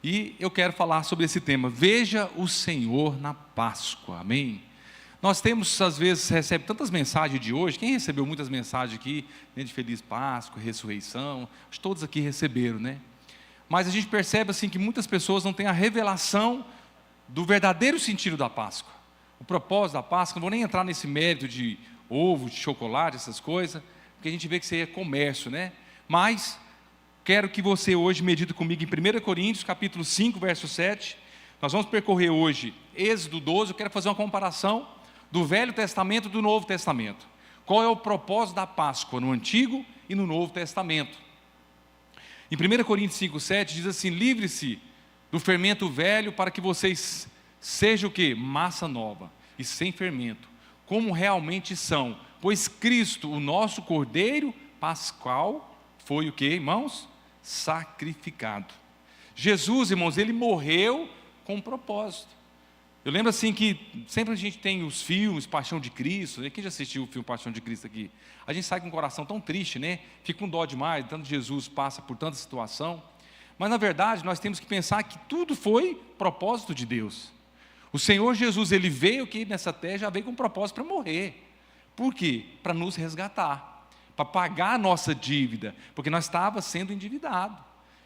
E eu quero falar sobre esse tema, veja o Senhor na Páscoa, amém? Nós temos, às vezes, recebe tantas mensagens de hoje, quem recebeu muitas mensagens aqui, né, de Feliz Páscoa, Ressurreição, acho que todos aqui receberam, né? Mas a gente percebe assim que muitas pessoas não têm a revelação do verdadeiro sentido da Páscoa. O propósito da Páscoa, não vou nem entrar nesse mérito de ovo, de chocolate, essas coisas, porque a gente vê que isso aí é comércio, né? Mas quero que você hoje medite comigo em 1 Coríntios, capítulo 5, verso 7. Nós vamos percorrer hoje Êxodo 12, eu quero fazer uma comparação do Velho Testamento e do Novo Testamento. Qual é o propósito da Páscoa no Antigo e no Novo Testamento? Em 1 Coríntios 5, 7 diz assim: livre-se do fermento velho para que vocês sejam o quê? Massa nova e sem fermento, como realmente são, pois Cristo, o nosso Cordeiro Pascal, foi o quê, irmãos? Sacrificado. Jesus, irmãos, ele morreu com um propósito. Eu lembro assim que sempre a gente tem os filmes Paixão de Cristo, né? Quem já assistiu o filme Paixão de Cristo aqui? A gente sai com o coração tão triste, né? Fica com dó demais, tanto Jesus passa por tanta situação. Mas na verdade nós temos que pensar que tudo foi propósito de Deus. O Senhor Jesus, ele veio aqui nessa terra, já veio com um propósito para morrer. Por quê? Para nos resgatar, para pagar a nossa dívida, porque nós estávamos sendo endividados.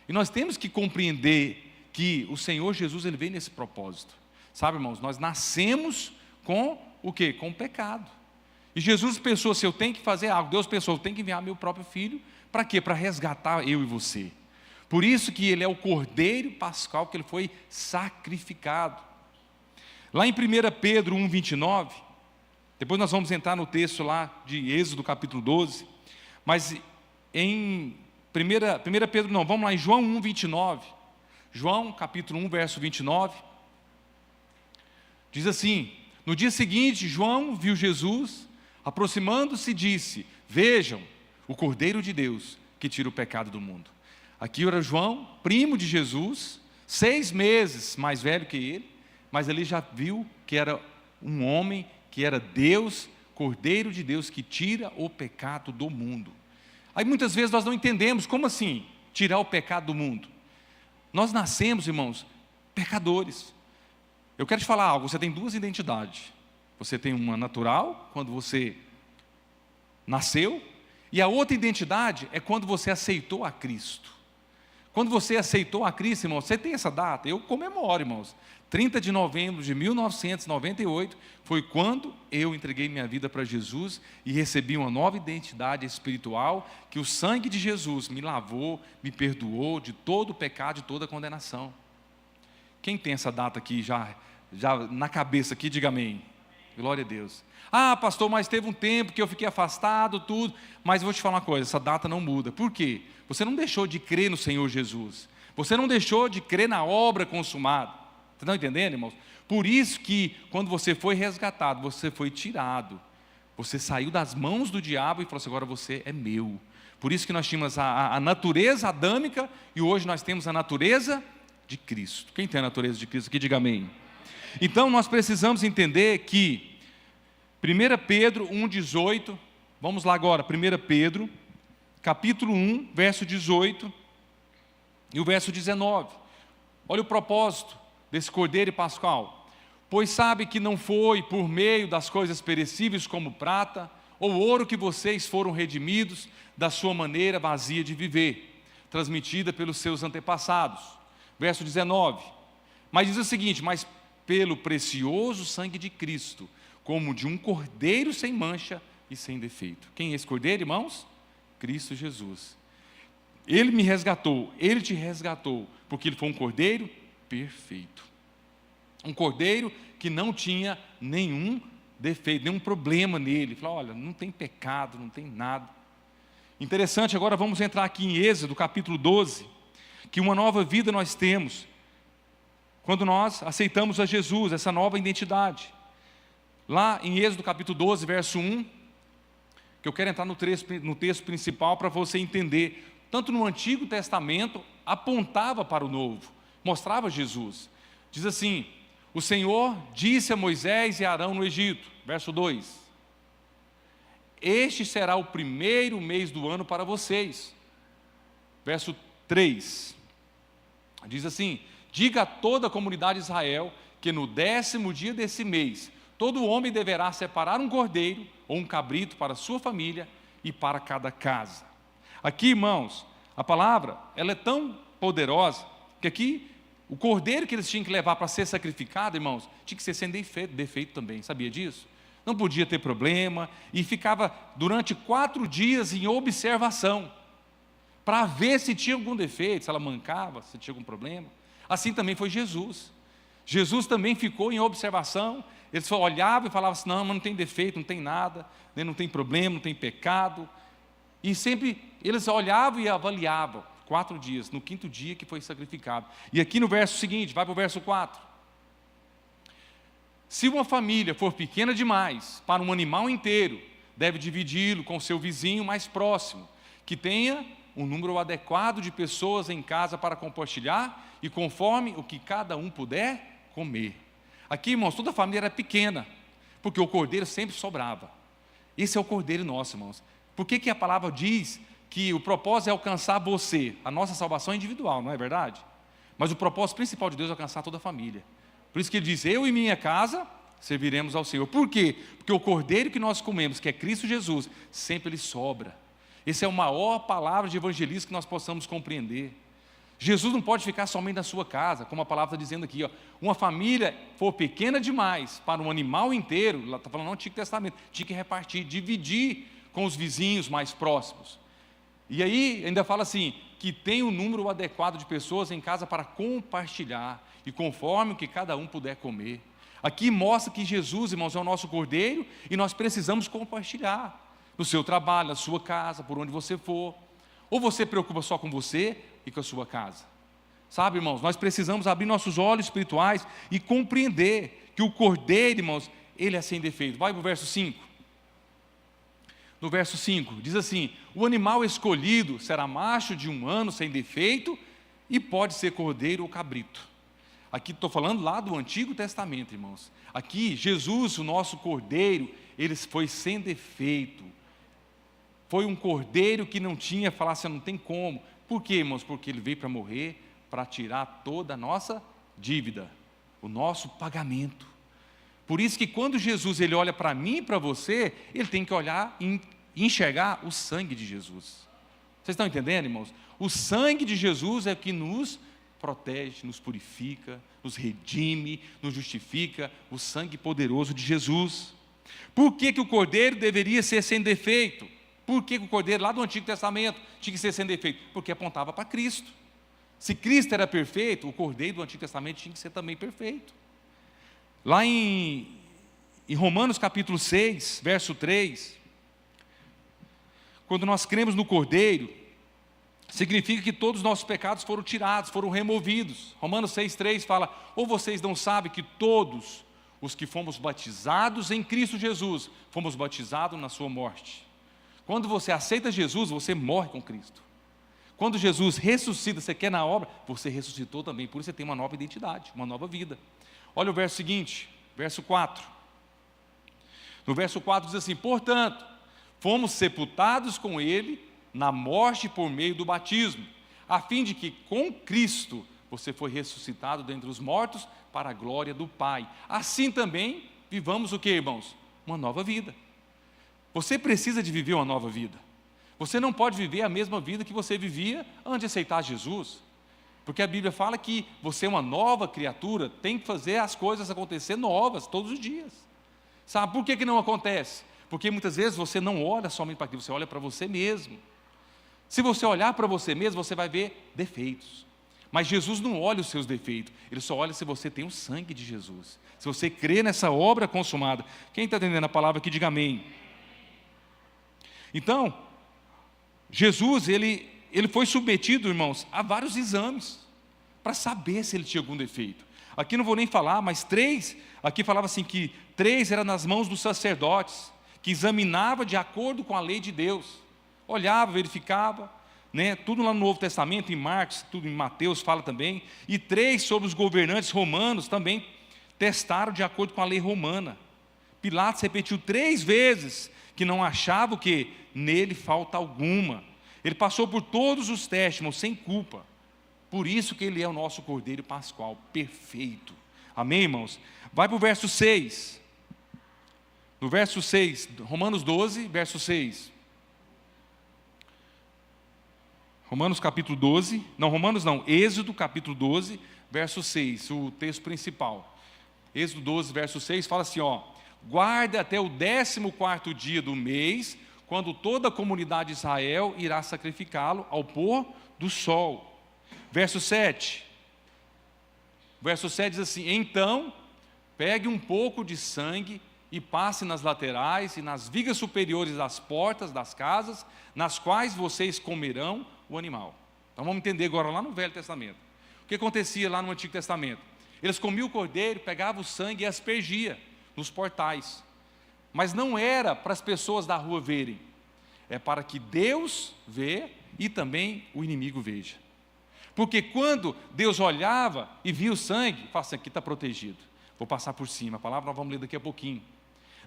E nós temos que compreender que o Senhor Jesus, ele veio nesse propósito. Sabe, irmãos, nós nascemos com o quê? Com o pecado. E Jesus pensou, se eu tenho que fazer algo, Deus pensou, eu tenho que enviar meu próprio filho, para quê? Para resgatar eu e você. Por isso que ele é o Cordeiro Pascal, que ele foi sacrificado. Lá em 1 Pedro 1, 29, depois nós vamos entrar no texto lá de Êxodo capítulo 12, mas em 1 Pedro não, vamos lá em João 1, 29, João capítulo 1, verso 29, diz assim: no dia seguinte, João viu Jesus, aproximando-se, disse: vejam, o Cordeiro de Deus, que tira o pecado do mundo. Aqui era João, primo de Jesus, 6 meses mais velho que ele, mas ele já viu que era um homem, que era Deus, Cordeiro de Deus, que tira o pecado do mundo. Aí muitas vezes nós não entendemos, como assim, tirar o pecado do mundo? Nós nascemos, irmãos, pecadores. Eu quero te falar algo, você tem 2 identidades. Você tem uma natural, quando você nasceu, e a outra identidade é quando você aceitou a Cristo. Quando você aceitou a Cristo, irmãos, você tem essa data, eu comemoro, irmãos. 30 de novembro de 1998, foi quando eu entreguei minha vida para Jesus e recebi uma nova identidade espiritual, que o sangue de Jesus me lavou, me perdoou de todo o pecado, de toda a condenação. Quem tem essa data aqui já na cabeça aqui, diga amém. Glória a Deus. Ah, pastor, mas teve um tempo que eu fiquei afastado, tudo. Mas eu vou te falar uma coisa, essa data não muda. Por quê? Você não deixou de crer no Senhor Jesus. Você não deixou de crer na obra consumada. Vocês estão entendendo, irmãos? Por isso que quando você foi resgatado, você foi tirado. Você saiu das mãos do diabo e falou assim: agora você é meu. Por isso que nós tínhamos a natureza adâmica e hoje nós temos a natureza de Cristo. Quem tem a natureza de Cristo aqui, diga amém. Então nós precisamos entender que 1 Pedro 1,18, vamos lá agora, 1 Pedro, capítulo 1, verso 18 e o verso 19. Olha o propósito desse Cordeiro Pascal. Pois sabe que não foi por meio das coisas perecíveis como prata ou ouro que vocês foram redimidos da sua maneira vazia de viver, transmitida pelos seus antepassados. Verso 19, mas diz o seguinte: mas pelo precioso sangue de Cristo, como de um cordeiro sem mancha e sem defeito. Quem é esse cordeiro, irmãos? Cristo Jesus. Ele me resgatou, ele te resgatou, porque ele foi um cordeiro perfeito. Um cordeiro que não tinha nenhum defeito, nenhum problema nele. Falou: olha, não tem pecado, não tem nada. Interessante, agora vamos entrar aqui em Êxodo, capítulo 12, que uma nova vida nós temos, quando nós aceitamos a Jesus, essa nova identidade. Lá em Êxodo capítulo 12, verso 1, que eu quero entrar no texto principal para você entender, tanto no Antigo Testamento, apontava para o Novo, mostrava Jesus. Diz assim: o Senhor disse a Moisés e Arão no Egito, verso 2, este será o primeiro mês do ano para vocês. Verso 3, Diz assim: diga a toda a comunidade de Israel que no 10º dia desse mês, todo homem deverá separar um cordeiro ou um cabrito para a sua família e para cada casa. Aqui, irmãos, a palavra, ela é tão poderosa, que aqui, o cordeiro que eles tinham que levar para ser sacrificado, irmãos, tinha que ser sem defeito também, sabia disso? Não podia ter problema, e ficava durante 4 dias em observação, para ver se tinha algum defeito, se ela mancava, se tinha algum problema. Assim também foi Jesus. Jesus também ficou em observação. Eles olhavam e falavam assim: não, mas não tem defeito, não tem nada, não tem problema, não tem pecado. E sempre eles olhavam e avaliavam. 4 dias, no 5º dia que foi sacrificado. E aqui no verso seguinte, vai para o verso 4. Se uma família for pequena demais para um animal inteiro, deve dividi-lo com seu vizinho mais próximo, que tenha um número adequado de pessoas em casa para compartilhar, e conforme o que cada um puder comer. Aqui, irmãos, toda a família era pequena, porque o cordeiro sempre sobrava. Esse é o cordeiro nosso, irmãos. Por que a palavra diz que o propósito é alcançar você? A nossa salvação é individual, não é verdade? Mas o propósito principal de Deus é alcançar toda a família. Por isso que ele diz: eu e minha casa serviremos ao Senhor. Por quê? Porque o cordeiro que nós comemos, que é Cristo Jesus, sempre ele sobra. Essa é a maior palavra de evangelismo que nós possamos compreender. Jesus não pode ficar somente na sua casa, como a palavra está dizendo aqui, ó. Uma família for pequena demais para um animal inteiro, lá está falando no Antigo Testamento, tinha que repartir, dividir com os vizinhos mais próximos. E aí ainda fala assim, que tem um número adequado de pessoas em casa para compartilhar, e conforme o que cada um puder comer. Aqui mostra que Jesus, irmãos, é o nosso cordeiro, e nós precisamos compartilhar. No seu trabalho, na sua casa, por onde você for. Ou você preocupa só com você e com a sua casa? Sabe, irmãos, nós precisamos abrir nossos olhos espirituais e compreender que o cordeiro, irmãos, ele é sem defeito. Vai para o verso 5. No verso 5, diz assim: o animal escolhido será macho de 1 ano sem defeito, e pode ser cordeiro ou cabrito. Aqui estou falando lá do Antigo Testamento, irmãos. Aqui, Jesus, o nosso cordeiro, ele foi sem defeito. Foi um cordeiro que não tinha, falasse, não tem como. Por quê, irmãos? Porque ele veio para morrer, para tirar toda a nossa dívida, o nosso pagamento. Por isso que quando Jesus ele olha para mim e para você, ele tem que olhar e enxergar o sangue de Jesus. Vocês estão entendendo, irmãos? O sangue de Jesus é o que nos protege, nos purifica, nos redime, nos justifica, o sangue poderoso de Jesus. Por que o cordeiro deveria ser sem defeito? Por que o cordeiro lá do Antigo Testamento tinha que ser sem defeito? Porque apontava para Cristo. Se Cristo era perfeito, o cordeiro do Antigo Testamento tinha que ser também perfeito. Lá em Romanos capítulo 6, verso 3, quando nós cremos no cordeiro, significa que todos os nossos pecados foram tirados, foram removidos. Romanos 6,3 fala: ou vocês não sabem que todos os que fomos batizados em Cristo Jesus, fomos batizados na sua morte. Quando você aceita Jesus, você morre com Cristo. Quando Jesus ressuscita, você quer na obra, você ressuscitou também, por isso você tem uma nova identidade, uma nova vida. Olha o verso seguinte, verso 4. No verso 4 diz assim: portanto, fomos sepultados com Ele na morte por meio do batismo, a fim de que com Cristo você foi ressuscitado dentre os mortos para a glória do Pai. Assim também vivamos o que, irmãos? Uma nova vida. Você precisa de viver uma nova vida. Você não pode viver a mesma vida que você vivia antes de aceitar Jesus. Porque a Bíblia fala que você é uma nova criatura, tem que fazer as coisas acontecer novas todos os dias. Sabe por que não acontece? Porque muitas vezes você não olha somente para aquilo, você olha para você mesmo. Se você olhar para você mesmo, você vai ver defeitos. Mas Jesus não olha os seus defeitos, Ele só olha se você tem o sangue de Jesus. Se você crê nessa obra consumada. Quem está entendendo a palavra aqui, diga amém. Então, Jesus, ele foi submetido, irmãos, a vários exames, para saber se ele tinha algum defeito. Aqui não vou nem falar, mas 3, aqui falava assim que 3 era nas mãos dos sacerdotes, que examinava de acordo com a lei de Deus. Olhava, verificava, né? Tudo lá no Novo Testamento, em Marcos, tudo em Mateus fala também. E 3 sobre os governantes romanos também testaram de acordo com a lei romana. Pilatos repetiu 3 vezes que não achava o que nele falta alguma. Ele passou por todos os testes, mas sem culpa. Por isso que Ele é o nosso Cordeiro Pascual, perfeito. Amém, irmãos? Vai para o verso 6. No verso 6, Romanos 12, verso 6. Êxodo capítulo 12, verso 6, o texto principal. Êxodo 12, verso 6, fala assim, ó: guarda até o 14º dia do mês, quando toda a comunidade de Israel irá sacrificá-lo ao pôr do sol. Verso 7 diz assim: então, pegue um pouco de sangue e passe nas laterais e nas vigas superiores das portas das casas, nas quais vocês comerão o animal. Então vamos entender agora lá no Velho Testamento. O que acontecia lá no Antigo Testamento? Eles comiam o cordeiro, pegavam o sangue e aspergia nos portais. Mas não era para as pessoas da rua verem. É para que Deus vê e também o inimigo veja. Porque quando Deus olhava e via o sangue, fala assim: aqui está protegido, vou passar por cima. A palavra nós vamos ler daqui a pouquinho.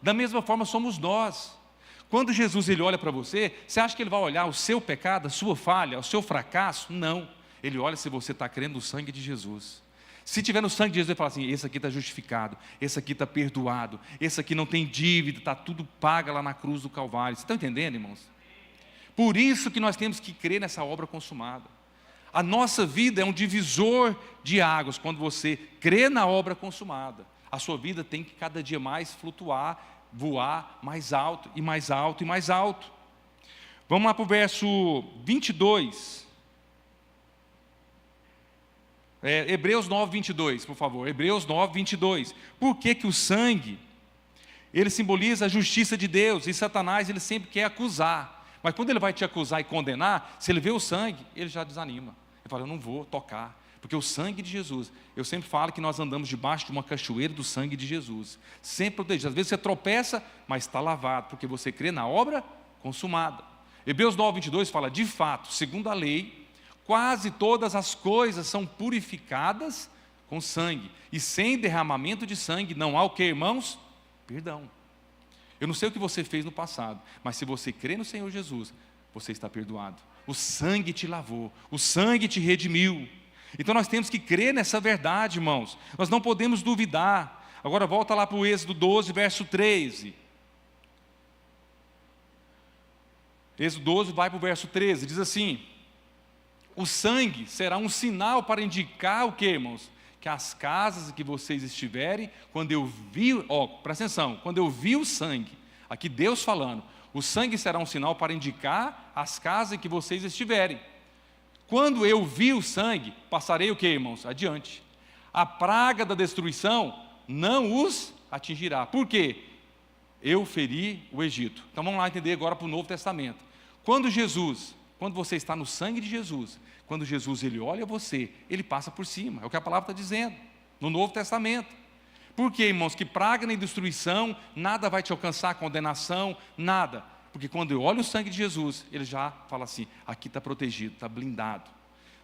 Da mesma forma somos nós. Quando Jesus ele olha para você, você acha que ele vai olhar o seu pecado, a sua falha, o seu fracasso? Não. Ele olha se você está crendo no sangue de Jesus. Se tiver no sangue de Jesus, ele fala assim: esse aqui está justificado, esse aqui está perdoado, esse aqui não tem dívida, está tudo pago lá na cruz do Calvário. Vocês estão entendendo, irmãos? Por isso que nós temos que crer nessa obra consumada. A nossa vida é um divisor de águas. Quando você crê na obra consumada, a sua vida tem que cada dia mais flutuar, voar mais alto e mais alto e mais alto. Vamos lá para o verso 22. Hebreus 9, 22, por favor. Hebreus 9, 22. Por que que o sangue, ele simboliza a justiça de Deus, e Satanás ele sempre quer acusar. Mas quando ele vai te acusar e condenar, se ele vê o sangue, ele já desanima. Ele fala: eu não vou tocar, porque o sangue de Jesus, eu sempre falo que nós andamos debaixo de uma cachoeira do sangue de Jesus, sempre protegido. Às vezes você tropeça, mas está lavado, porque você crê na obra consumada. Hebreus 9, 22 fala: de fato, segundo a lei, quase todas as coisas são purificadas com sangue, e sem derramamento de sangue não há o que, irmãos? Perdão. Eu não sei o que você fez no passado, mas se você crê no Senhor Jesus, você está perdoado. O sangue te lavou, o sangue te redimiu. Então nós temos que crer nessa verdade, irmãos. Nós não podemos duvidar. Agora volta lá para o Êxodo 12, verso 13. Êxodo 12 vai para o verso 13, diz assim: o sangue será um sinal para indicar o que, irmãos? Que as casas que vocês estiverem, quando eu vi, presta atenção, quando eu vi o sangue, aqui Deus falando, o sangue será um sinal para indicar as casas em que vocês estiverem. Quando eu vi o sangue, passarei o que, irmãos? Adiante. A praga da destruição não os atingirá. Por quê? Eu feri o Egito. Então vamos lá entender agora para o Novo Testamento. Quando você está no sangue de Jesus, quando Jesus ele olha você, ele passa por cima. É o que a palavra está dizendo no Novo Testamento. Por quê, irmãos? Que praga nem destruição, nada vai te alcançar, condenação, nada. Porque quando eu olho o sangue de Jesus, ele já fala assim: aqui está protegido, está blindado.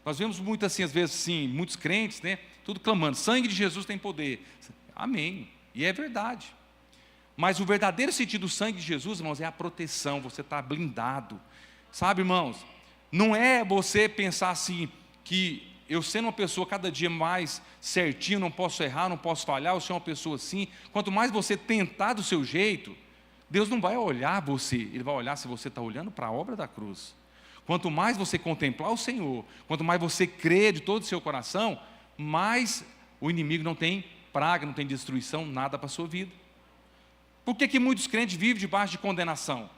Nós vemos muito assim, às vezes sim, muitos crentes, né? Tudo clamando: sangue de Jesus tem poder. Amém. E é verdade. Mas o verdadeiro sentido do sangue de Jesus, irmãos, é a proteção. Você está blindado. Sabe, irmãos? Não é você pensar assim, que eu sendo uma pessoa cada dia mais certinho, não posso errar, não posso falhar, eu sou uma pessoa assim. Quanto mais você tentar do seu jeito, Deus não vai olhar você, Ele vai olhar se você está olhando para a obra da cruz. Quanto mais você contemplar o Senhor, quanto mais você crer de todo o seu coração, mais o inimigo não tem praga, não tem destruição, nada para a sua vida. Por que muitos crentes vivem debaixo de condenação,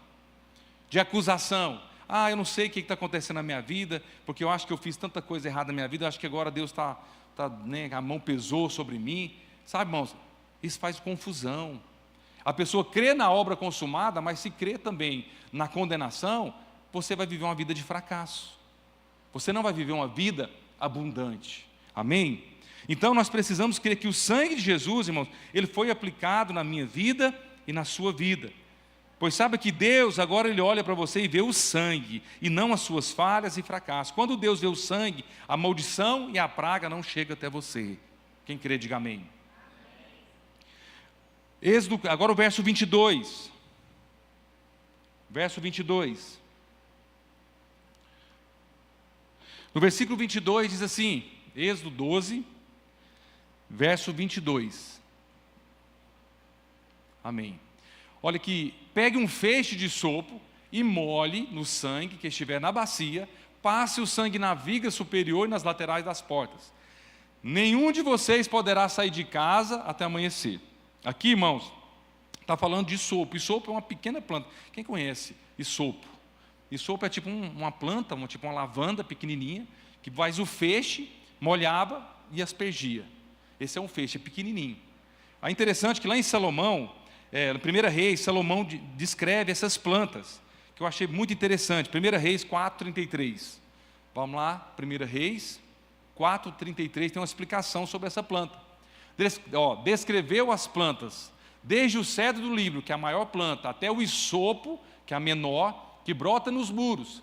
de acusação? Eu não sei o que está acontecendo na minha vida, porque eu acho que eu fiz tanta coisa errada na minha vida, eu acho que agora Deus a mão pesou sobre mim. Sabe, irmãos, isso faz confusão. A pessoa crê na obra consumada, mas se crê também na condenação, você vai viver uma vida de fracasso. Você não vai viver uma vida abundante. Amém? Então nós precisamos crer que o sangue de Jesus, irmãos, ele foi aplicado na minha vida e na sua vida. Pois sabe que Deus agora ele olha para você e vê o sangue, e não as suas falhas e fracassos. Quando Deus vê o sangue, a maldição e a praga não chegam até você. Quem crê, diga amém. Êxodo, agora o verso 22. Verso 22. No versículo 22 diz assim, Êxodo 12, verso 22. Amém. Olha aqui, pegue um feixe de sopo e molhe no sangue que estiver na bacia, passe o sangue na viga superior e nas laterais das portas. Nenhum de vocês poderá sair de casa até amanhecer. Aqui, irmãos, está falando de isopo. Isopo é uma pequena planta. Quem conhece isopo? Isopo é tipo uma planta, tipo uma lavanda pequenininha, que faz o feixe, molhava e aspergia. Esse é um feixe, é pequenininho. É interessante que lá em Salomão, na 1 Reis, Salomão descreve essas plantas, que eu achei muito interessante. 1 Reis 4:33. Vamos lá, 1 Reis 4:33, tem uma explicação sobre essa planta. Descreveu as plantas, desde o cedro do Líbano, que é a maior planta, até o isopo, que é a menor, que brota nos muros.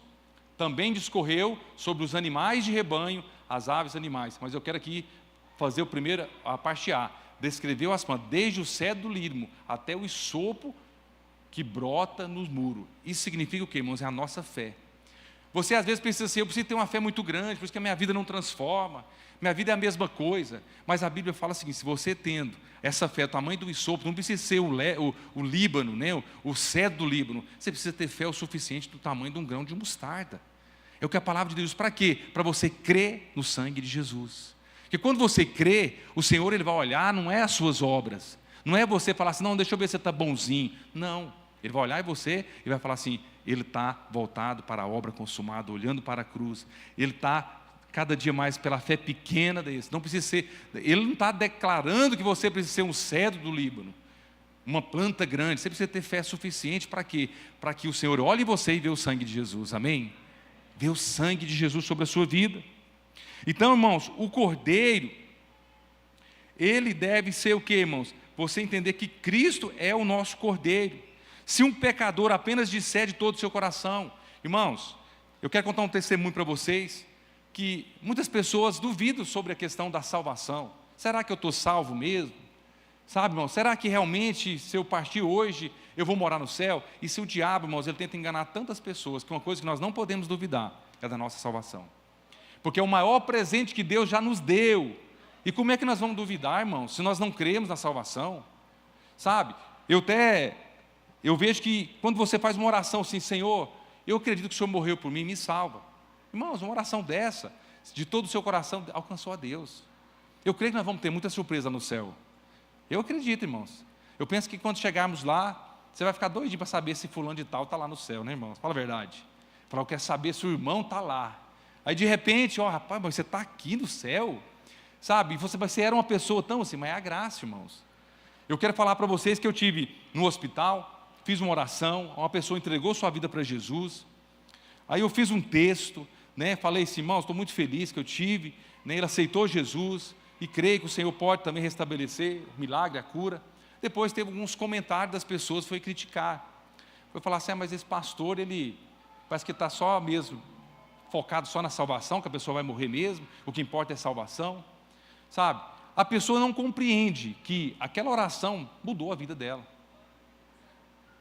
Também discorreu sobre os animais de rebanho, as aves animais. Mas eu quero aqui fazer a parte A. Descreveu as plantas, desde o cedro do Líbano até o isopo que brota nos muros. Isso significa o quê, irmãos? É a nossa fé. Você às vezes pensa assim, eu preciso ter uma fé muito grande, por isso que a minha vida não transforma, minha vida é a mesma coisa. Mas a Bíblia fala o seguinte, se você tendo essa fé, o tamanho do isopo, não precisa ser o Líbano, né? o cedro do Líbano, você precisa ter fé o suficiente do tamanho de um grão de mostarda. É o que a palavra de Deus diz, para quê? Para você crer no sangue de Jesus. Porque quando você crê, o Senhor ele vai olhar, não é as suas obras, não é você falar assim, não, deixa eu ver se você está bonzinho. Não, Ele vai olhar em você e vai falar assim, ele está voltado para a obra consumada, olhando para a cruz. Ele está cada dia mais pela fé pequena desse. Não precisa ser, ele não está declarando que você precisa ser um cedro do Líbano, uma planta grande. Você precisa ter fé suficiente para quê? Para que o Senhor olhe em você e vê o sangue de Jesus, amém? Vê o sangue de Jesus sobre a sua vida. Então, irmãos, o cordeiro, ele deve ser o quê, irmãos? Você entender que Cristo é o nosso cordeiro. Se um pecador apenas disser de todo o seu coração, irmãos, eu quero contar um testemunho para vocês, que muitas pessoas duvidam sobre a questão da salvação. Será que eu estou salvo mesmo? Sabe, irmão, será que realmente, se eu partir hoje, eu vou morar no céu? E se o diabo, irmãos, ele tenta enganar tantas pessoas, que uma coisa que nós não podemos duvidar é da nossa salvação. Porque é o maior presente que Deus já nos deu. E como é que nós vamos duvidar, irmãos, se nós não cremos na salvação? Sabe, eu vejo que quando você faz uma oração assim, Senhor, eu acredito que o Senhor morreu por mim, me salva. Irmãos, uma oração dessa, de todo o seu coração, alcançou a Deus. Eu creio que nós vamos ter muita surpresa no céu. Eu acredito, irmãos. Eu penso que quando chegarmos lá, você vai ficar doidinho para saber se fulano de tal está lá no céu, né, irmãos? Fala a verdade. Fala, eu quero saber se o irmão está lá. Aí de repente, rapaz, mas você está aqui no céu, sabe? Você era uma pessoa tão assim, mas é a graça, irmãos. Eu quero falar para vocês que eu tive no hospital, fiz uma oração, uma pessoa entregou sua vida para Jesus. Aí eu fiz um texto, né? Falei assim, irmãos, estou muito feliz que eu tive, né? Ele aceitou Jesus e creio que o Senhor pode também restabelecer o milagre, a cura. Depois teve alguns comentários das pessoas, foi criticar. Foi falar assim, mas esse pastor, ele parece que está só mesmo focado só na salvação, que a pessoa vai morrer mesmo, o que importa é salvação, sabe? A pessoa não compreende que aquela oração mudou a vida dela.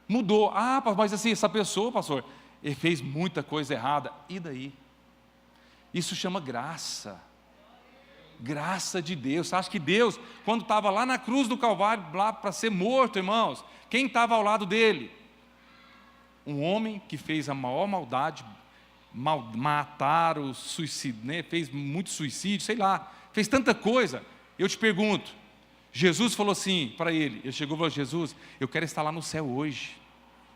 Mudou. Mas assim, essa pessoa, pastor, ele fez muita coisa errada. E daí? Isso chama graça. Graça de Deus. Você acha que Deus, quando estava lá na cruz do Calvário, lá para ser morto, irmãos, quem estava ao lado dele? Um homem que fez a maior maldade, mataram, suicídio, né? Fez muito suicídio, sei lá, fez tanta coisa. Eu te pergunto, Jesus falou assim para ele chegou e falou, Jesus, eu quero estar lá no céu hoje,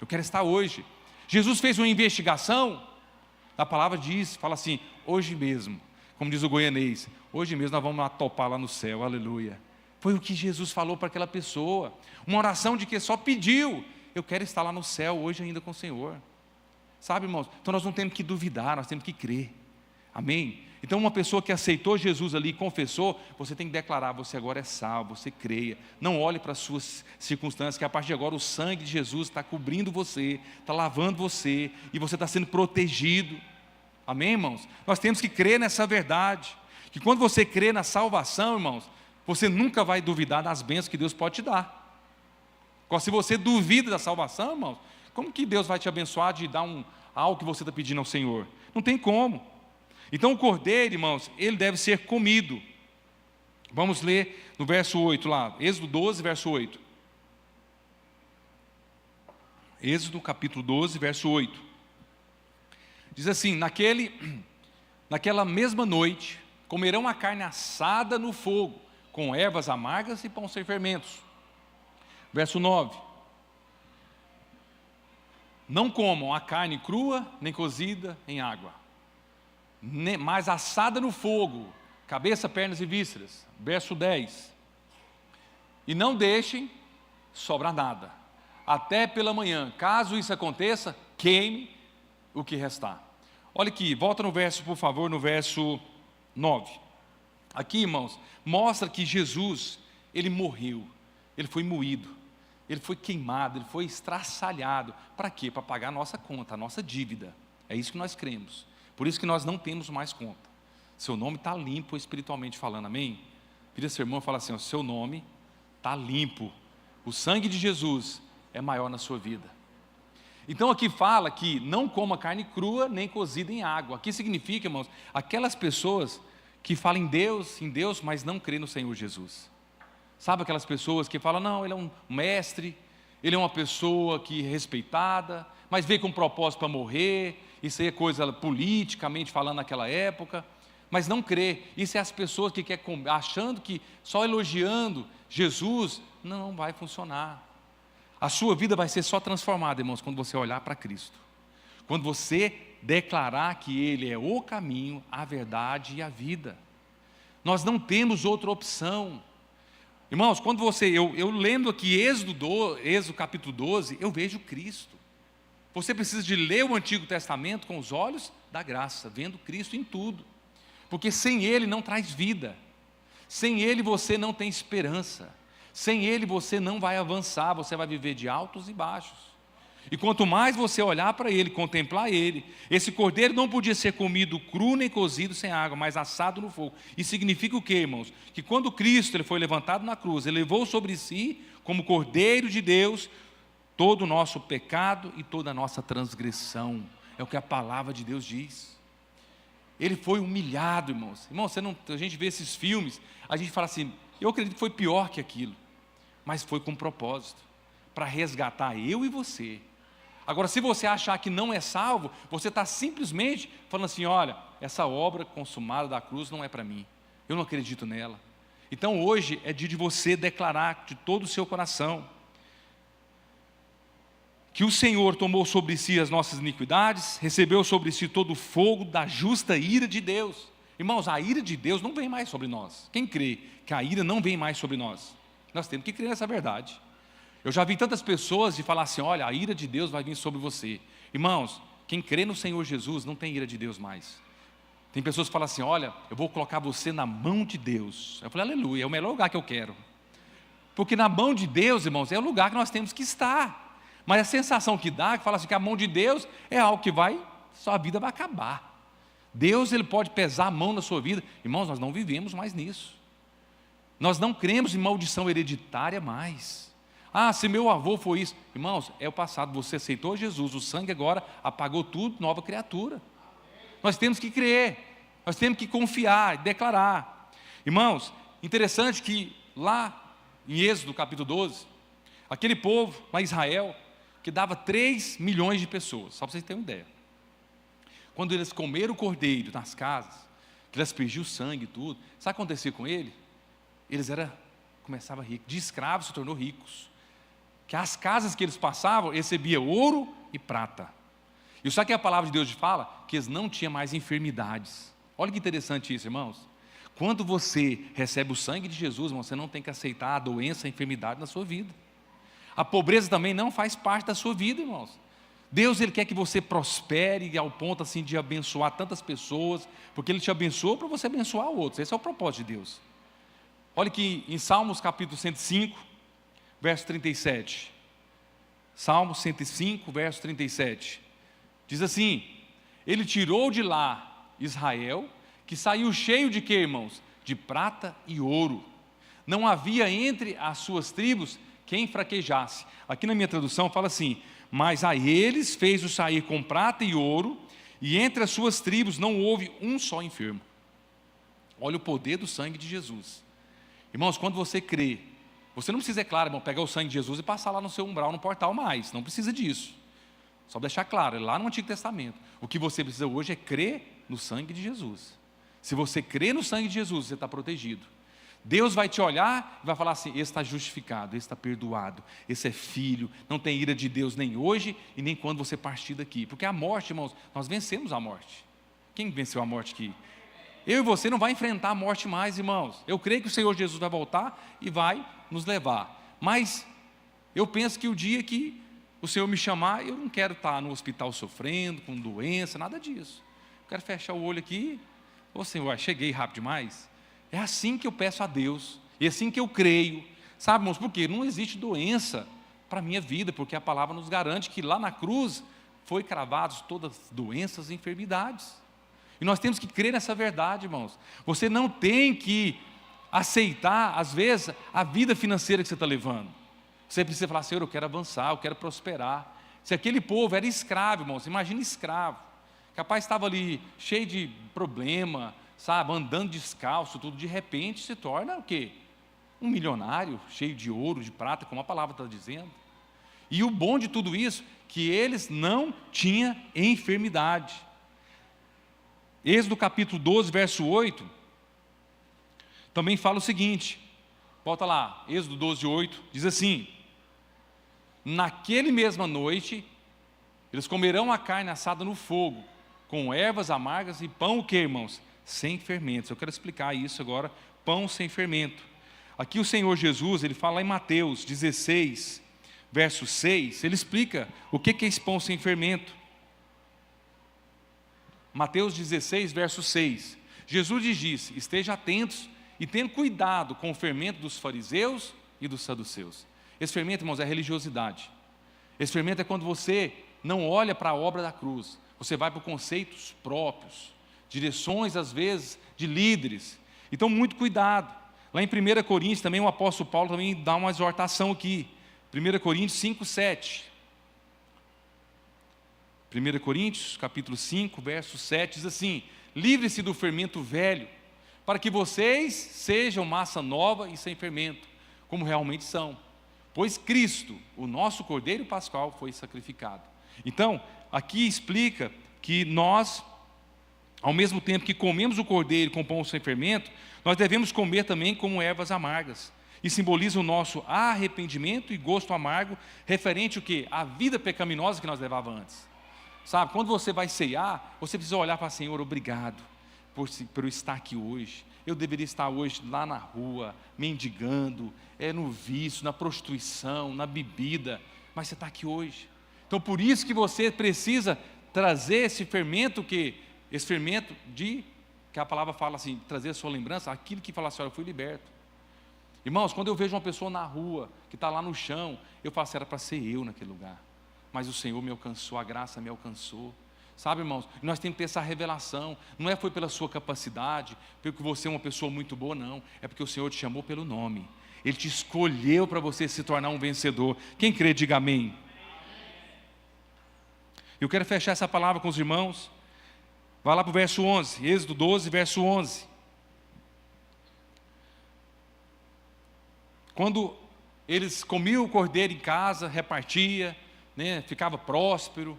eu quero estar hoje. Jesus fez uma investigação, a palavra diz, fala assim, hoje mesmo, como diz o goianês, hoje mesmo nós vamos lá topar lá no céu, aleluia. Foi o que Jesus falou para aquela pessoa, uma oração de que só pediu, eu quero estar lá no céu hoje ainda com o Senhor. Sabe, irmãos? Então nós não temos que duvidar, nós temos que crer. Amém? Então uma pessoa que aceitou Jesus ali e confessou, você tem que declarar, você agora é salvo, você creia. Não olhe para as suas circunstâncias, que a partir de agora o sangue de Jesus está cobrindo você, está lavando você, e você está sendo protegido. Amém, irmãos? Nós temos que crer nessa verdade, que quando você crê na salvação, irmãos, você nunca vai duvidar das bênçãos que Deus pode te dar. Agora, se você duvida da salvação, irmãos, como que Deus vai te abençoar de dar algo que você está pedindo ao Senhor? Não tem como. Então o cordeiro, irmãos, ele deve ser comido. Vamos ler no verso 8 lá, Êxodo 12, verso 8. Êxodo capítulo 12, verso 8. Diz assim: naquela mesma noite, comerão a carne assada no fogo, com ervas amargas e pão sem fermentos. Verso 9. Não comam a carne crua, nem cozida em água, mas assada no fogo, cabeça, pernas e vísceras. Verso 10. E não deixem sobrar nada, até pela manhã. Caso isso aconteça, queime o que restar. Olha aqui, volta no verso, por favor, no verso 9. Aqui, irmãos, mostra que Jesus, ele morreu, ele foi moído, ele foi queimado, ele foi estraçalhado. Para quê? Para pagar a nossa conta, a nossa dívida. É isso que nós cremos. Por isso que nós não temos mais conta. Seu nome está limpo espiritualmente falando, amém? Vira seu irmão e fala assim: ó, seu nome está limpo. O sangue de Jesus é maior na sua vida. Então aqui fala que não coma carne crua nem cozida em água. Aqui significa, irmãos, aquelas pessoas que falam em Deus, mas não creem no Senhor Jesus. Sabe aquelas pessoas que falam: não, ele é um mestre, ele é uma pessoa que é respeitada, mas veio com um propósito para morrer. Isso aí é coisa politicamente falando naquela época, mas não crê. Isso é as pessoas que querem, achando que só elogiando Jesus não vai funcionar. A sua vida vai ser só transformada, irmãos, quando você olhar para Cristo. Quando você declarar que Ele é o caminho, a verdade e a vida. Nós não temos outra opção. Irmãos, quando eu lendo aqui Êxodo capítulo 12, eu vejo Cristo. Você precisa de ler o Antigo Testamento com os olhos da graça, vendo Cristo em tudo. Porque sem Ele não traz vida. Sem Ele você não tem esperança. Sem Ele você não vai avançar, você vai viver de altos e baixos. E quanto mais você olhar para Ele, contemplar Ele, esse cordeiro não podia ser comido cru nem cozido sem água, mas assado no fogo. Isso significa o quê, irmãos? Que quando Cristo ele foi levantado na cruz, Ele levou sobre si, como cordeiro de Deus, todo o nosso pecado e toda a nossa transgressão. É o que a palavra de Deus diz. Ele foi humilhado, irmãos. Irmãos, a gente vê esses filmes, a gente fala assim: eu acredito que foi pior que aquilo. Mas foi com propósito, para resgatar eu e você. Agora, se você achar que não é salvo, você está simplesmente falando assim: olha, essa obra consumada da cruz não é para mim, eu não acredito nela. Então hoje é dia de você declarar de todo o seu coração que o Senhor tomou sobre si as nossas iniquidades, recebeu sobre si todo o fogo da justa ira de Deus. Irmãos, a ira de Deus não vem mais sobre nós. Quem crê que a ira não vem mais sobre nós? Nós temos que crer nessa verdade. Eu já vi tantas pessoas de falar assim: olha, a ira de Deus vai vir sobre você. Irmãos, quem crê no Senhor Jesus não tem ira de Deus mais. Tem pessoas que falam assim: olha, eu vou colocar você na mão de Deus. Eu falei: aleluia, é o melhor lugar que eu quero. Porque na mão de Deus, irmãos, é o lugar que nós temos que estar. Mas a sensação que dá, que fala assim, que a mão de Deus é algo que sua vida vai acabar. Deus, ele pode pesar a mão na sua vida. Irmãos, nós não vivemos mais nisso. Nós não cremos em maldição hereditária mais. Ah, se meu avô foi isso. Irmãos, é o passado, você aceitou Jesus, o sangue agora apagou tudo, nova criatura. Nós temos que crer, nós temos que confiar, declarar. Irmãos, interessante que lá em Êxodo capítulo 12, aquele povo, lá Israel, que dava 3 milhões de pessoas, só para vocês terem uma ideia. Quando eles comeram o cordeiro nas casas, que eles aspergiam o sangue e tudo, sabe o que acontecia com ele? Eles começavam ricos, de escravos se tornou ricos. Que as casas que eles passavam, recebiam ouro e prata. E sabe que a palavra de Deus fala? Que eles não tinham mais enfermidades. Olha que interessante isso, irmãos. Quando você recebe o sangue de Jesus, irmão, você não tem que aceitar a doença, a enfermidade na sua vida. A pobreza também não faz parte da sua vida, irmãos. Deus, ele quer que você prospere ao ponto assim de abençoar tantas pessoas, porque Ele te abençoou para você abençoar outros. Esse é o propósito de Deus. Olha que em Salmos capítulo 105, verso 37. Salmos 105, verso 37. Diz assim: Ele tirou de lá Israel, que saiu cheio de quê, irmãos? De prata e ouro. Não havia entre as suas tribos quem fraquejasse. Aqui na minha tradução fala assim: mas a eles fez-o sair com prata e ouro, e entre as suas tribos não houve um só enfermo. Olha o poder do sangue de Jesus. Irmãos, quando você crê, você não precisa, é claro, irmão, pegar o sangue de Jesus e passar lá no seu umbral, no portal mais, não precisa disso. Só deixar claro, é lá no Antigo Testamento. O que você precisa hoje é crer no sangue de Jesus. Se você crê no sangue de Jesus, você está protegido. Deus vai te olhar e vai falar assim: esse está justificado, esse está perdoado, esse é filho, não tem ira de Deus nem hoje e nem quando você partir daqui. Porque a morte, irmãos, nós vencemos a morte. Quem venceu a morte aqui? Eu e você não vai enfrentar a morte mais, irmãos. Eu creio que o Senhor Jesus vai voltar e vai nos levar. Mas eu penso que o dia que o Senhor me chamar, eu não quero estar no hospital sofrendo, com doença, nada disso. Eu quero fechar o olho aqui. Ô Senhor, cheguei rápido demais. É assim que eu peço a Deus, é assim que eu creio. Sabe, irmãos, porque não existe doença para a minha vida, porque a palavra nos garante que lá na cruz foi cravados todas as doenças e enfermidades. E nós temos que crer nessa verdade, irmãos. Você não tem que aceitar, às vezes, a vida financeira que você está levando. Você precisa falar: Senhor, eu quero avançar, eu quero prosperar. Se aquele povo era escravo, irmãos, imagina escravo. Capaz estava ali cheio de problema, sabe, andando descalço, tudo, de repente se torna o quê? Um milionário, cheio de ouro, de prata, como a palavra está dizendo. E o bom de tudo isso, que eles não tinham enfermidade. Êxodo capítulo 12, verso 8, também fala o seguinte, volta lá, Êxodo 12, 8, diz assim: naquele mesma noite, eles comerão a carne assada no fogo, com ervas amargas e pão, o que, irmãos? Sem fermentos. Eu quero explicar isso agora, pão sem fermento. Aqui o Senhor Jesus, ele fala em Mateus 16, verso 6, ele explica o que é esse pão sem fermento. Mateus 16, verso 6, Jesus lhes disse: estejam atentos e tenham cuidado com o fermento dos fariseus e dos saduceus. Esse fermento, irmãos, é religiosidade. Esse fermento é quando você não olha para a obra da cruz, você vai para conceitos próprios, direções, às vezes, de líderes. Então, muito cuidado. Lá em 1 Coríntios, também o apóstolo Paulo também dá uma exortação aqui. 1 Coríntios 5, 7. 1 Coríntios, capítulo 5, verso 7, diz assim: livre-se do fermento velho, para que vocês sejam massa nova e sem fermento, como realmente são. Pois Cristo, o nosso Cordeiro Pascal, foi sacrificado. Então, aqui explica que nós, ao mesmo tempo que comemos o cordeiro com pão sem fermento, nós devemos comer também como ervas amargas. E simboliza o nosso arrependimento e gosto amargo, referente ao quê? À vida pecaminosa que nós levávamos antes. Sabe, quando você vai ceiar, você precisa olhar para o Senhor: obrigado por eu estar aqui hoje. Eu deveria estar hoje lá na rua, mendigando, no vício, na prostituição, na bebida, mas você está aqui hoje. Então, por isso que você precisa trazer esse fermento, esse fermento que a palavra fala assim, trazer a sua lembrança, aquilo que fala assim: olha, eu fui liberto. Irmãos, quando eu vejo uma pessoa na rua, que está lá no chão, eu falo assim: era para ser eu naquele lugar, mas o Senhor me alcançou, a graça me alcançou. Sabe, irmãos, nós temos que ter essa revelação. Não foi pela sua capacidade, porque você é uma pessoa muito boa, não. É porque o Senhor te chamou pelo nome. Ele te escolheu para você se tornar um vencedor. Quem crê, diga amém. Eu quero fechar essa palavra com os irmãos. Vai lá para o verso 11, Êxodo 12, verso 11. Quando eles comiam o cordeiro em casa, repartia, ficava próspero,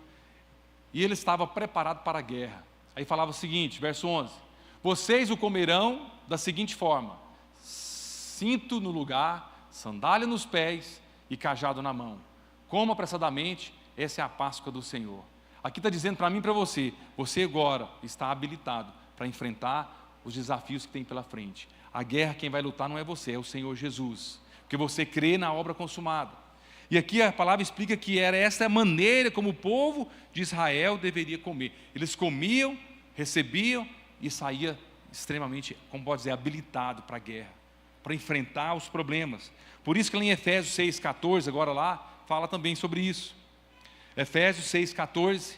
e ele estava preparado para a guerra. Aí falava o seguinte, verso 11: vocês o comerão da seguinte forma: cinto no lugar, sandália nos pés e cajado na mão. Coma apressadamente, essa é a Páscoa do Senhor. Aqui está dizendo para mim e para você: você agora está habilitado para enfrentar os desafios que tem pela frente. A guerra, quem vai lutar não é você, é o Senhor Jesus, porque você crê na obra consumada. E aqui a palavra explica que era essa a maneira como o povo de Israel deveria comer. Eles comiam, recebiam e saía extremamente, como pode dizer, habilitado para a guerra, para enfrentar os problemas. Por isso que lá em Efésios 6,14, agora lá, fala também sobre isso. Efésios 6,14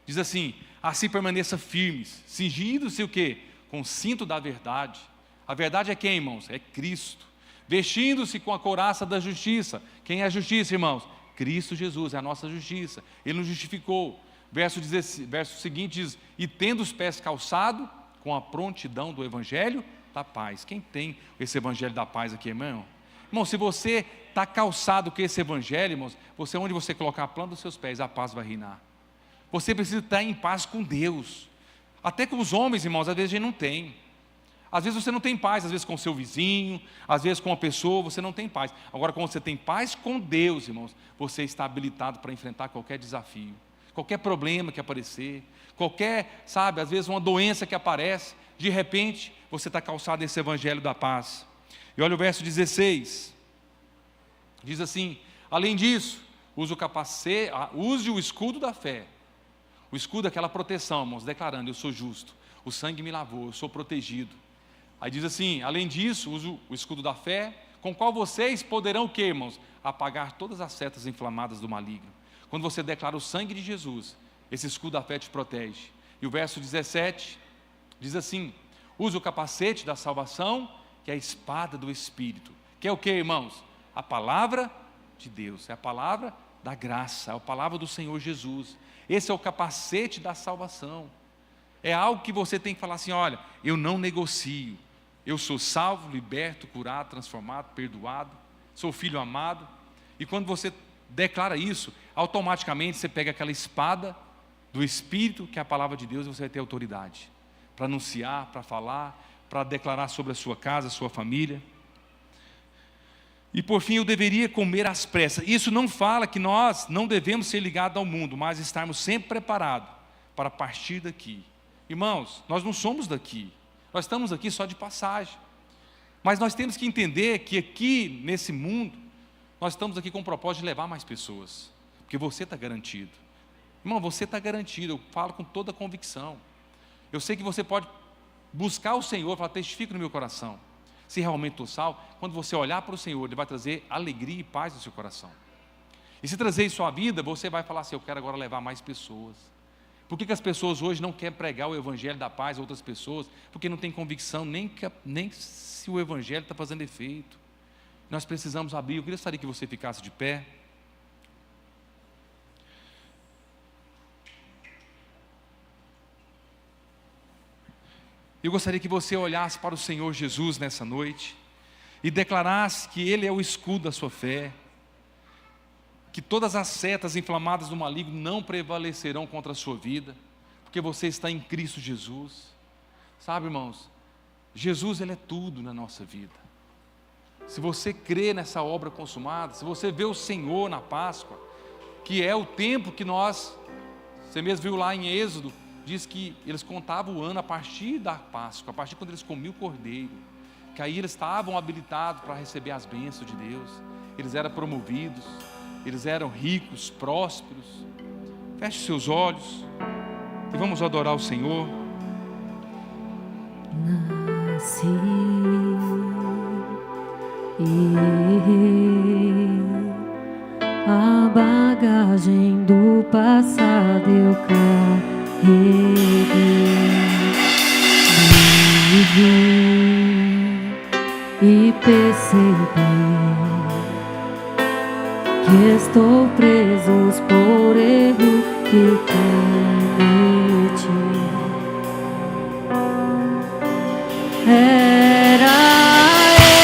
diz assim: assim permaneça firmes, cingindo-se o quê? Com o cinto da verdade. A verdade é quem, irmãos? É Cristo. Vestindo-se com a couraça da justiça. Quem é a justiça, irmãos? Cristo Jesus, é a nossa justiça. Ele nos justificou. Verso seguinte diz: e tendo os pés calçados com a prontidão do evangelho da paz. Quem tem esse evangelho da paz aqui, irmão? Irmão, se você está calçado com esse evangelho, irmãos, onde você colocar a planta dos seus pés, a paz vai reinar. Você precisa estar em paz com Deus. Até com os homens, irmãos, às vezes a gente não tem. Às vezes você não tem paz, às vezes com o seu vizinho, às vezes com uma pessoa, você não tem paz. Agora, quando você tem paz com Deus, irmãos, você está habilitado para enfrentar qualquer desafio, qualquer problema que aparecer, qualquer, sabe, às vezes uma doença que aparece, de repente, você está calçado nesse evangelho da paz. E olha o verso 16, diz assim: além disso, use o capacete, use o escudo da fé. O escudo é aquela proteção, irmãos, declarando: eu sou justo, o sangue me lavou, eu sou protegido. Aí diz assim: além disso, use o escudo da fé, com o qual vocês poderão o quê, irmãos? Apagar todas as setas inflamadas do maligno. Quando você declara o sangue de Jesus, esse escudo da fé te protege. E o verso 17 diz assim: use o capacete da salvação, que é a espada do Espírito. Que é o que, irmãos? A palavra de Deus, é a palavra da graça, é a palavra do Senhor Jesus. Esse é o capacete da salvação. É algo que você tem que falar assim: olha, eu não negocio. Eu sou salvo, liberto, curado, transformado, perdoado. Sou filho amado. E quando você declara isso, automaticamente você pega aquela espada do Espírito, que é a palavra de Deus, e você vai ter autoridade para anunciar, para falar, para declarar sobre a sua casa, a sua família. E por fim, eu deveria comer às pressas. Isso não fala que nós não devemos ser ligados ao mundo, mas estarmos sempre preparados para partir daqui. Irmãos, nós não somos daqui, nós estamos aqui só de passagem. Mas nós temos que entender que aqui, nesse mundo, nós estamos aqui com o propósito de levar mais pessoas, porque você está garantido. Irmão, você está garantido, eu falo com toda convicção. Eu sei que você pode buscar o Senhor, falar: testifica no meu coração, se realmente estou salvo. Quando você olhar para o Senhor, Ele vai trazer alegria e paz no seu coração. E se trazer em sua vida, você vai falar assim: eu quero agora levar mais pessoas. Por que as pessoas hoje não querem pregar o evangelho da paz a outras pessoas? Porque não tem convicção, nem se o evangelho está fazendo efeito. Nós precisamos abrir. Eu gostaria que você ficasse de pé. Eu gostaria que você olhasse para o Senhor Jesus nessa noite e declarasse que Ele é o escudo da sua fé, que todas as setas inflamadas do maligno não prevalecerão contra a sua vida, porque você está em Cristo Jesus. Sabe, irmãos, Jesus, Ele é tudo na nossa vida. Se você crê nessa obra consumada, se você vê o Senhor na Páscoa, que é o tempo que você mesmo viu lá em Êxodo, diz que eles contavam o ano a partir da Páscoa, a partir quando eles comiam o cordeiro, que aí eles estavam habilitados para receber as bênçãos de Deus, eles eram promovidos, eles eram ricos, prósperos. Feche seus olhos e vamos adorar o Senhor. Nasci a bagagem do passado eu carreguei, vivi e percebi que estou preso por erro que cometi. Era eu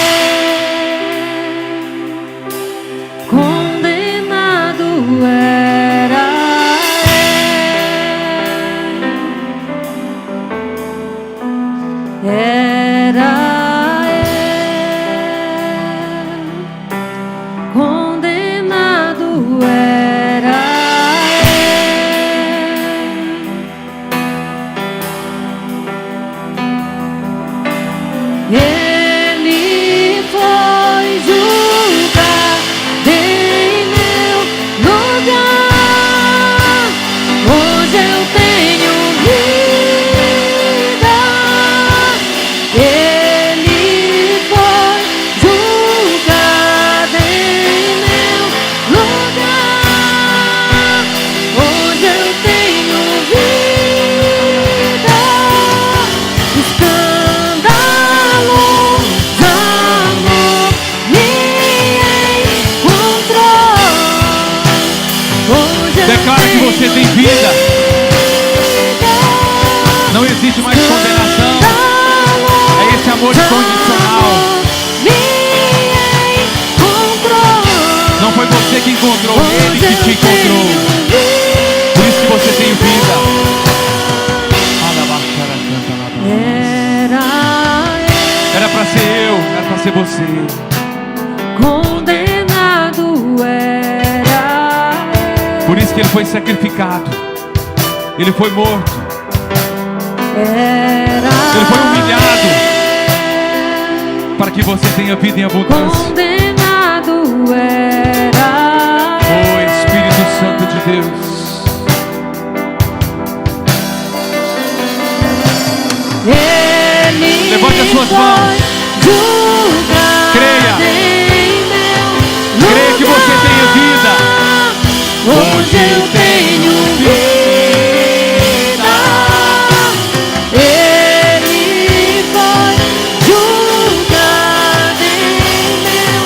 condenado, era eu, era eu condenado, era Ele foi julgar em meu lugar. Hoje eu tenho vida. Ele foi julgar em amor incondicional. Não foi você que encontrou, Ele que te encontrou. Por isso que você tem vida. Era para ser eu, era para ser você. Condenado era. Por isso que Ele foi sacrificado. Ele foi morto. Ele foi humilhado para que você tenha vida em abundância. Condenado era. Oh, Espírito Santo de Deus. Ele Levante as suas mãos. Creia. Creia que você tenha vida. Hoje eu tenho vida. Ele foi julgado em meu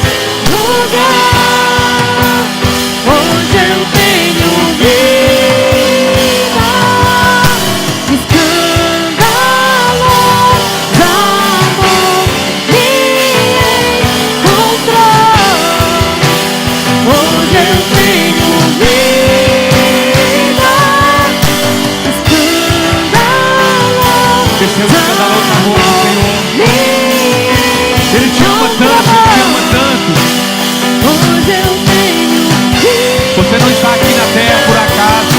lugar. Hoje eu tenho vida. Escandaloso amor me encontrou. Hoje eu tenho vida. Esse é o escandaloso amor do Senhor. Ele te ama tanto, Ele te ama tanto. Hoje eu tenho vida. Você não está aqui na terra por acaso.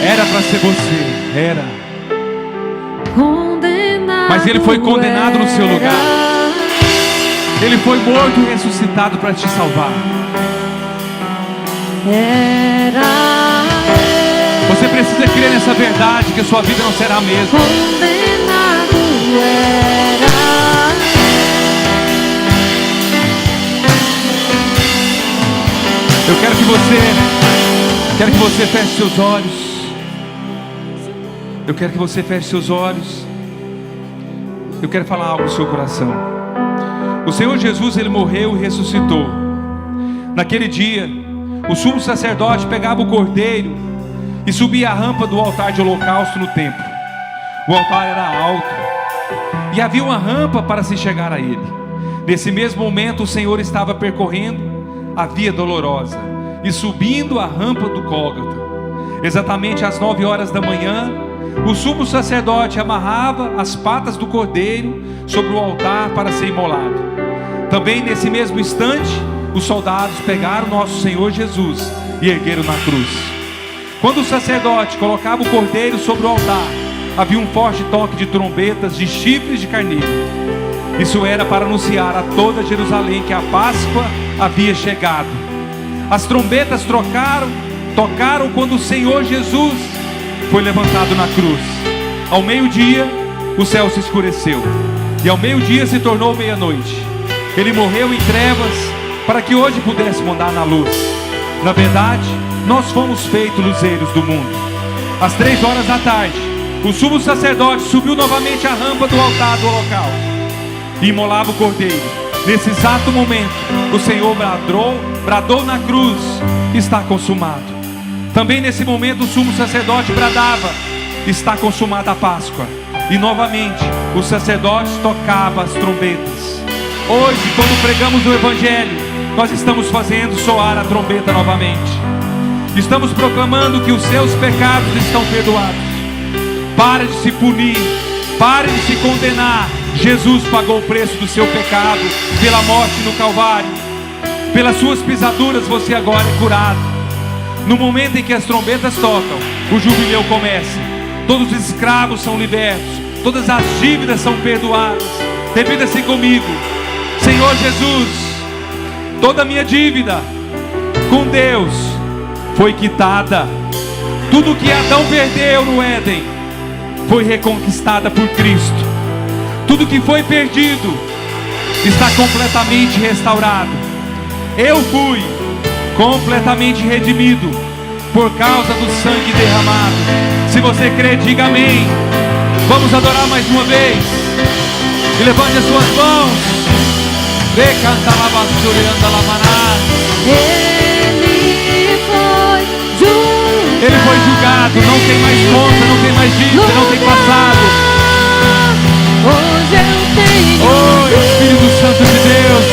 Era para ser você, era. Condenado. Mas Ele foi condenado no seu lugar. Ele foi morto e ressuscitado para te salvar. Você precisa crer nessa verdade, que a sua vida não será a mesma. Condenado era. Eu quero que você feche seus olhos. Eu quero que você feche seus olhos. Eu quero falar algo no seu coração. O Senhor Jesus, Ele morreu e ressuscitou. Naquele dia, o sumo sacerdote pegava o cordeiro e subia a rampa do altar de holocausto no templo. O altar era alto e havia uma rampa para se chegar a ele. Nesse mesmo momento, o Senhor estava percorrendo a via dolorosa e subindo a rampa do Gólgota. Exatamente às 9 horas da manhã, o sumo sacerdote amarrava as patas do cordeiro sobre o altar para ser imolado. Também nesse mesmo instante, os soldados pegaram nosso Senhor Jesus e ergueram na cruz. Quando o sacerdote colocava o cordeiro sobre o altar, havia um forte toque de trombetas de chifres de carneiro. Isso era para anunciar a toda Jerusalém que a Páscoa havia chegado. As trombetas tocaram quando o Senhor Jesus foi levantado na cruz. Ao meio-dia, o céu se escureceu, e ao meio-dia se tornou meia-noite. Ele morreu em trevas para que hoje pudéssemos andar na luz. Na verdade, nós fomos feitos luzeiros do mundo. Às 3 horas da tarde, o sumo sacerdote subiu novamente a rampa do altar do holocausto e imolava o cordeiro. Nesse exato momento, o Senhor bradou na cruz: está consumado. Também nesse momento, o sumo sacerdote bradava: está consumada a Páscoa. E novamente, o sacerdote tocava as trombetas. Hoje, quando pregamos o Evangelho, nós estamos fazendo soar a trombeta novamente. Estamos proclamando que os seus pecados estão perdoados. Pare de se punir, pare de se condenar. Jesus pagou o preço do seu pecado pela morte no Calvário. Pelas suas pisaduras você agora é curado. No momento em que as trombetas tocam, o jubileu começa. Todos os escravos são libertos, todas as dívidas são perdoadas. Repita-se comigo: Senhor Jesus, toda a minha dívida com Deus foi quitada. Tudo que Adão perdeu no Éden foi reconquistada por Cristo. Tudo que foi perdido está completamente restaurado. Eu fui completamente redimido por causa do sangue derramado. Se você crê, diga amém. Vamos adorar mais uma vez. E levante as suas mãos. Decanta la basura e anda la maná. Ele foi julgado. Ele foi julgado. pecado, não tem mais conta, não tem mais dívida, não tem passado. Hoje eu tenho Oh, Espírito Santo de Deus.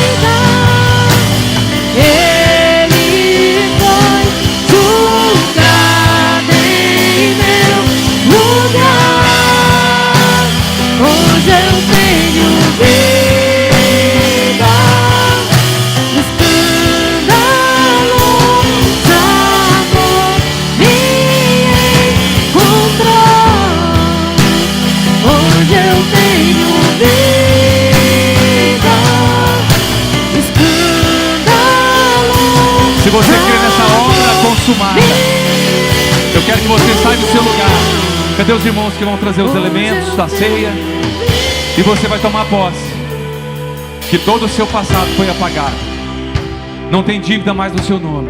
Ele foi julgado em meu lugar. Hoje eu tenho vida, escandaloso amor me encontrou. Hoje eu tenho vida, escandaloso. Se você crê nessa obra consumada, eu quero que você saia do seu lugar. Cadê os irmãos que vão trazer os elementos da ceia? E você vai tomar posse que todo o seu passado foi apagado. Não tem dívida mais no seu nome.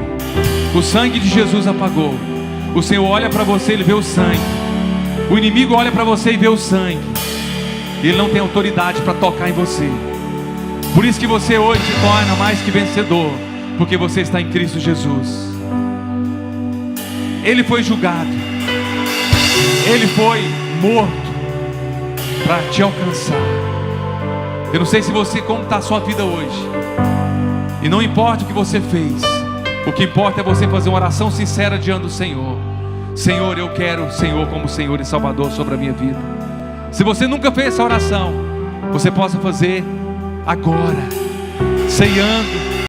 O sangue de Jesus apagou. O Senhor olha para você, Ele vê o sangue. O inimigo olha para você e vê o sangue. Ele não tem autoridade para tocar em você. Por isso que você hoje se torna mais que vencedor, porque você está em Cristo Jesus. Ele foi julgado, Ele foi morto para te alcançar. Eu não sei se você, como está a sua vida hoje, e não importa o que você fez, o que importa é você fazer uma oração sincera diante do Senhor. Senhor, eu quero o Senhor como Senhor e Salvador sobre a minha vida. Se você nunca fez essa oração, você possa fazer agora, ceando,